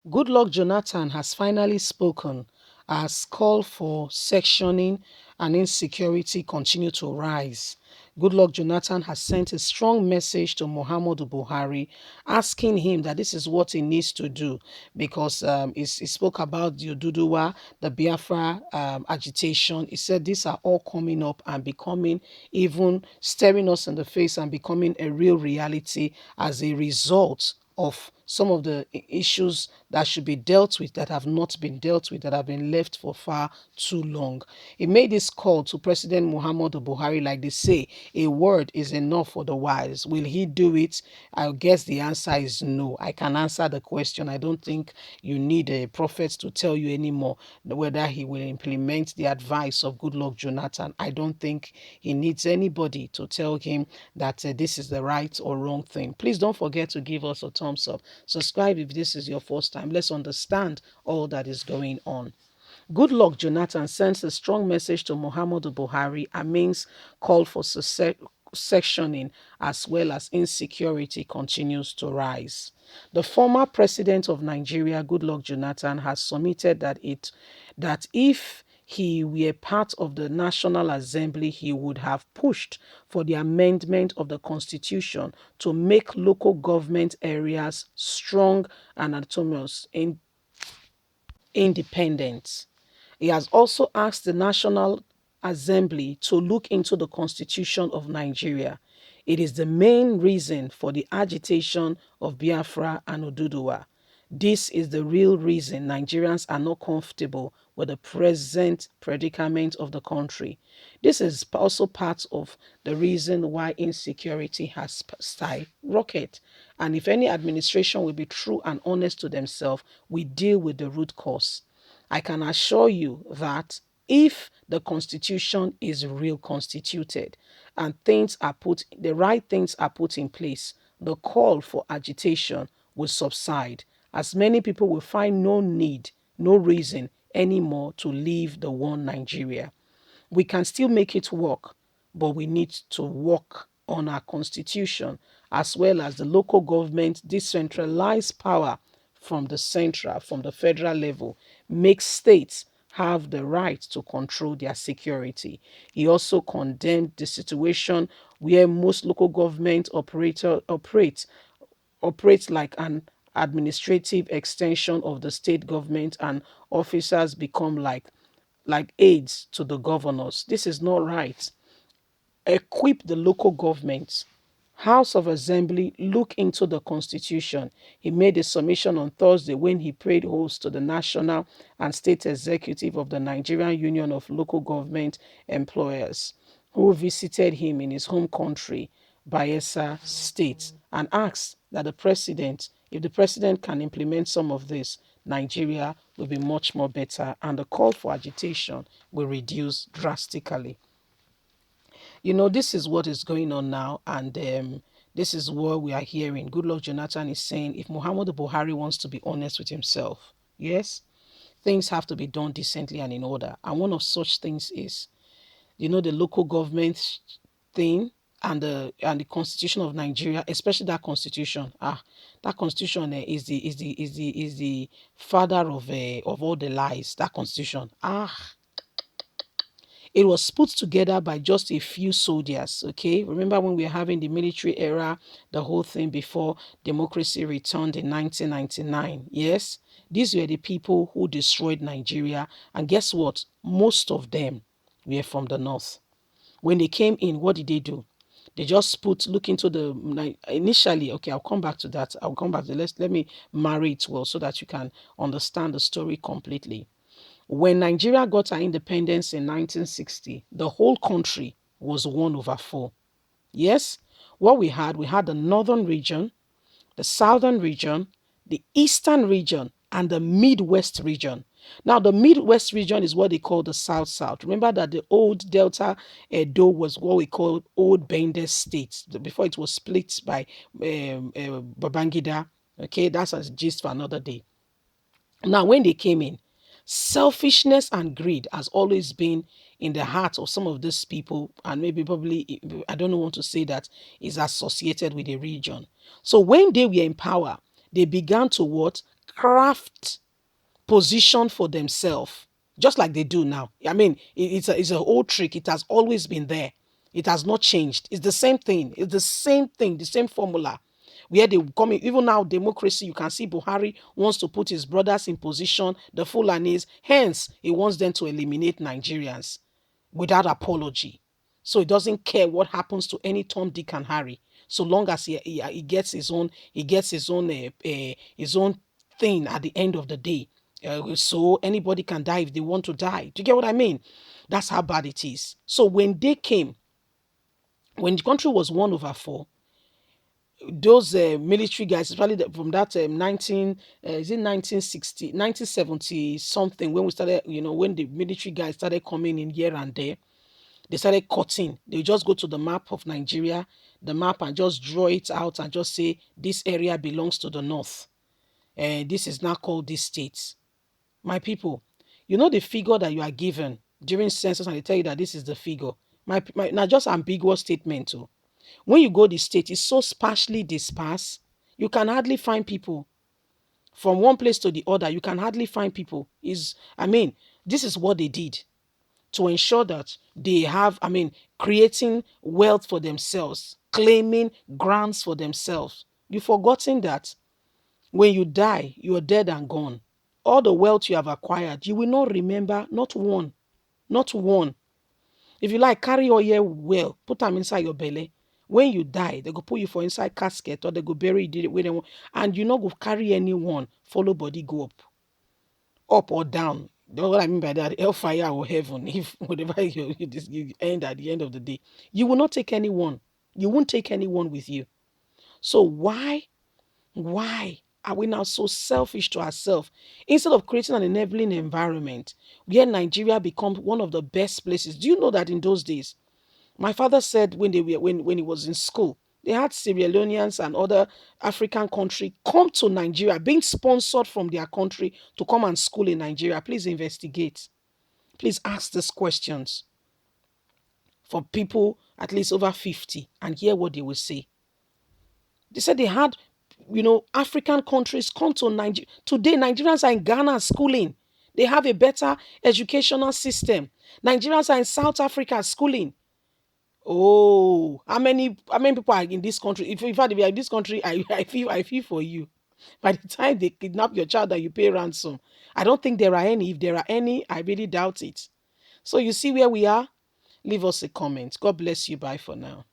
Goodluck Jonathan has finally spoken as call for sectioning and insecurity continue to rise. Goodluck Jonathan has sent a strong message to Muhammadu Buhari asking him that this is what he needs to do because he spoke about the Oduduwa, the Biafra agitation. He said these are all coming up and becoming even staring us in the face and becoming a real reality as a result of some of the issues that should be dealt with that have not been dealt with, that have been left for far too long. He made this call to President Muhammadu Buhari, like they say, a word is enough for the wise. Will he do it? I guess the answer is no. I can answer the question. I don't think you need a prophet to tell you anymore whether he will implement the advice of Goodluck Jonathan. I don't think he needs anybody to tell him that this is the right or wrong thing. Please don't forget to give us a thumbs up. Subscribe if this is your first time. Let's understand all that is going on. Goodluck Jonathan sends a strong message to Muhammadu Buhari and means call for sectioning as well as insecurity continues to rise. The former president of Nigeria, Goodluck Jonathan, has submitted that if he were part of the National Assembly, he would have pushed for the amendment of the Constitution to make local government areas strong and autonomous, independent. He has also asked the National Assembly to look into the Constitution of Nigeria. It is the main reason for the agitation of Biafra and Oduduwa. This is the real reason Nigerians are not comfortable with the present predicament of the country. This is also part of the reason why insecurity has skyrocketed. And if any administration will be true and honest to themselves, we deal with the root cause. I can assure you that if the constitution is real constituted and the right things are put in place, the call for agitation will subside, as many people will find no need, no reason anymore to leave the one Nigeria. We can still make it work, but we need to work on our constitution as well as the local government decentralized power from the federal level, make states have the right to control their security. He also condemned the situation where most local government operates like an administrative extension of the state government, and officers become like aides to the governors. This is not right. Equip the local governments. House of Assembly, look into the Constitution. He made a submission on Thursday when he paid host to the National and State Executive of the Nigerian Union of Local Government Employers, who visited him in his home country, Bayelsa State, and asked that if the president can implement some of this, Nigeria will be much more better and the call for agitation will reduce drastically. This is what is going on now, and this is what we are hearing. Goodluck Jonathan is saying if Muhammadu Buhari wants to be honest with himself, yes, things have to be done decently and in order. And one of such things is, the local government thing and the Constitution of Nigeria, especially that Constitution. That Constitution is the father of all the lies. That Constitution. It was put together by just a few soldiers, okay? Remember when we were having the military era, the whole thing before democracy returned in 1999, yes? These were the people who destroyed Nigeria. And guess what? Most of them were from the north. When they came in, what did they do? They just look into initially, okay, I'll come back to that. I'll come back to let me marry it well so that you can understand the story completely. When Nigeria got her independence in 1960, the whole country was 1/4. Yes, what we had the northern region, the southern region, the eastern region, and the Midwest region. Now, the Midwest region is what they call the South-South. Remember that the old Delta Edo was what we call Old Bende State before it was split by Babangida. Okay, that's a gist for another day. Now, when they came in, selfishness and greed has always been in the heart of some of these people, and maybe probably, I don't want to say that is associated with the region. So when they were in power, they began to what? craft position for themselves, just like they do now. I mean, it's a old trick. It has always been there. It has not changed. It's the same thing. It's the same thing, the same formula. Where they come in, even now, democracy, you can see Buhari wants to put his brothers in position, the Fulanis, hence, he wants them to eliminate Nigerians without apology. So he doesn't care what happens to any Tom, Dick, and Harry, so long as he gets his own thing at the end of the day. So anybody can die if they want to die. Do you get what I mean? That's how bad it is. So when they came, when the country was 1/4, those military guys, especially from that 1960, 1970 something, when we started, when the military guys started coming in here and there, they started cutting. They just go to the map of Nigeria, the map, and just draw it out and just say this area belongs to the north. And this is now called this state. My people, the figure that you are given during census, and they tell you that this is the figure. Not just ambiguous statement too. When you go the state, it's so sparsely dispersed. You can hardly find people from one place to the other. You can hardly find people. This is what they did to ensure that they have, creating wealth for themselves, claiming grants for themselves. You've forgotten that when you die, you are dead and gone. All the wealth you have acquired, you will not remember, not one, not one. If you like, carry your hair well, put them inside your belly. When you die, they go put you for inside casket, or they go bury you where they want, and you not go carry anyone, follow body go up or down. You know what I mean by that? Hellfire or heaven, if whatever you end at the end of the day, you will not take anyone. You won't take anyone with you. So why are we now so selfish to ourselves? Instead of creating an enabling environment where Nigeria becomes one of the best places. Do you know that in those days, my father said when he was in school, they had Sierra Leoneans and other African country come to Nigeria, being sponsored from their country to come and school in Nigeria. Please investigate. Please ask these questions for people at least over 50 and hear what they will say. They said they had, African countries come to Nigeria. Today, Nigerians are in Ghana schooling. They have a better educational system. Nigerians are in South Africa schooling. Oh, how many people are in this country? If in fact if you are in this country, I feel for you. By the time they kidnap your child and you pay ransom, I don't think there are any. If there are any, I really doubt it. So you see where we are? Leave us a comment. God bless you. Bye for now.